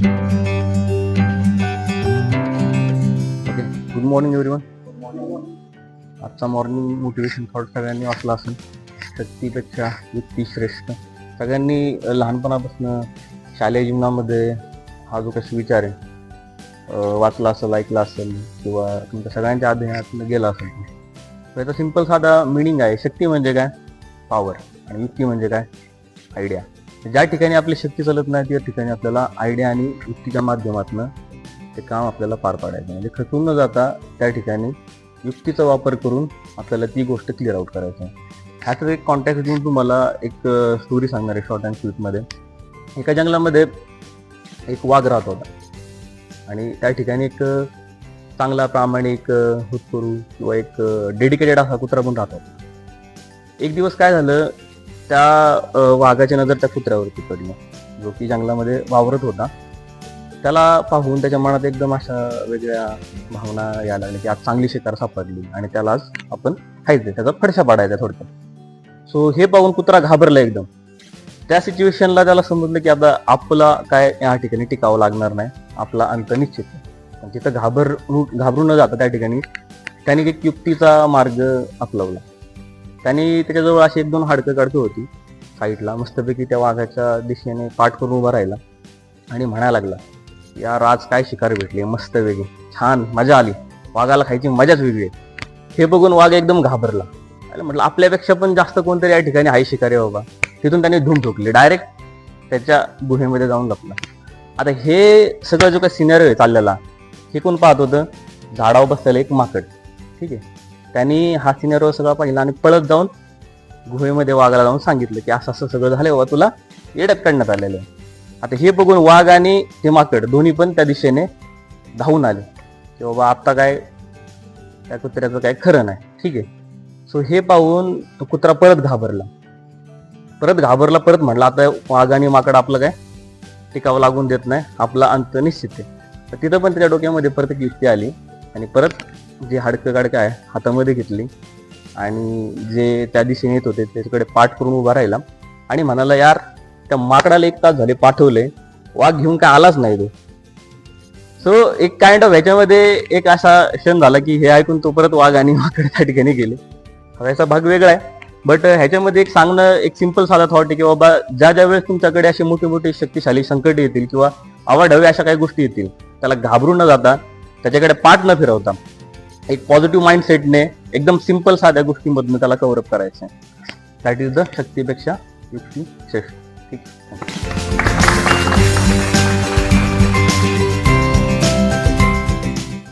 Okay, good morning everyone. आजचा morning motivation thought सगळ्यांनी वाचला असेल. शक्तीपेक्षा युक्ती श्रेष्ठ. सगळ्यांनी लहानपणापासून शालेय जीवनामध्ये हा जो काही विचार आहे वाचला असेल, ऐकला असेल किंवा तुमच्या सगळ्यांच्या अध्ययनातून गेला असेल. तर याचा सिंपल साधा मिनिंग आहे. शक्ती म्हणजे काय? पॉवर. आणि युक्ती म्हणजे काय? आयडिया. ज्या ठिकाणी आपली शक्ती चालत नाही त्या ठिकाणी आपल्याला आयडिया आणि युक्तीच्या माध्यमातून ते काम आपल्याला पार पाडायचं. म्हणजे खचून न जाता त्या ठिकाणी युक्तीचा वापर करून आपल्याला ती गोष्ट क्लिअर आउट करायची. ह्याचं एक कॉन्टॅक्ट देऊन तुम्हाला एक स्टोरी सांगणार आहे शॉर्ट अँड स्वीटमध्ये. एका जंगलामध्ये एक वाघ राहत होता आणि त्या ठिकाणी एक चांगला प्रामाणिक हुतकरू किंवा एक डेडिकेटेड असा कुत्रा पण राहत होता. एक दिवस काय झालं, त्या वाघाची नजर त्या कुत्र्यावरती पडली जो की जंगलामध्ये वावरत होता. त्याला पाहून त्याच्या मनात एकदम अशा वेगळ्या भावना यायला लागल्या की आज चांगली शिकार सापडली आणि त्याला आज आपण खायचं, त्याचा फडशा पाडायचा थोडक्यात. सो हे पाहून कुत्रा घाबरला एकदम. त्या सिच्युएशनला त्याला समजलं की आता आपला काय या ठिकाणी टिकावं लागणार नाही, आपला अंत निश्चित आहे. तिथं घाबरून न जाता त्या ठिकाणी त्याने एक युक्तीचा मार्ग अपलवला. त्यांनी त्याच्याजवळ अशी 1-2 हाडकं काढतो होती साईडला. मस्तपैकी त्या वाघाच्या दिशेने पाठ करून उभा राहिला आणि म्हणायला लागला, यार आज काय शिकार भेटली, मस्त वेगळी, छान मजा आली, वाघाला खायची मजाच वेगळी आहे. हे बघून वाघ एकदम घाबरला. म्हटलं आपल्यापेक्षा पण जास्त कोणतरी या ठिकाणी आहे शिकारी बाबा. तिथून त्याने धूम ठोकली, डायरेक्ट त्याच्या गुहेमध्ये जाऊन लपला. आता हे सगळं जो काही सिनेरिओ आहे चाललेला, हे कोण पाहत होतं? झाडावर बसलेलं एक माकड. ठीक आहे, त्यांनी हा सिनेरिओ सगळा पाहिला आणि पळत जाऊन गुहेमध्ये वाघाला जाऊन सांगितलं की असं असं सगळं झालं बाबा, तुला येड्यात काढण्यात आलेलं आहे. आता हे बघून वाघ आणि ते माकड दोन्ही पण त्या दिशेने धावून आले की बाबा आता काय त्या कुत्र्याचं काय खरं नाही. ठीक आहे, सो हे पाहून तो कुत्रा परत घाबरला. परत म्हटलं आता वाघ आणि माकड आपलं काय टिकावं लागून देत नाही, आपला अंत निश्चित आहे. तर तिथं पण त्याच्या डोक्यामध्ये परत एक युक्ती आली आणि परत जे हाडकं काडकं आहे हातामध्ये घेतली आणि जे त्या दिशेने येत होते त्याच्याकडे पाठ करून उभा राहिला आणि म्हणाला, यार त्या माकडाला 1 तास झाले पाठवले, वाघ घेऊन काय आलाच नाही तो. सो एक काइंड ऑफ ह्याच्यामध्ये एक असा क्षण झाला की हे ऐकून तो परत वाघ आणि माकड त्या ठिकाणी गेले. ह्याचा भाग वेगळा आहे, बट ह्याच्यामध्ये एक सांगणं एक सिंपल साधा थॉट आहे की बाबा ज्या वेळेस तुमच्याकडे असे मोठे मोठे शक्तिशाली संकट येतील किंवा अवाढव्य अशा काही गोष्टी येतील, त्याला घाबरून न जाता त्याच्याकडे पाठ न फिरवता एक पॉझिटिव्ह माइंडसेटने एकदम सिंपल साध्या गोष्टींमधून त्याला कव्हर अप करायचं. दॅट इज द शक्तीपेक्षा युक्ती श्रेष्ठ. ठीक.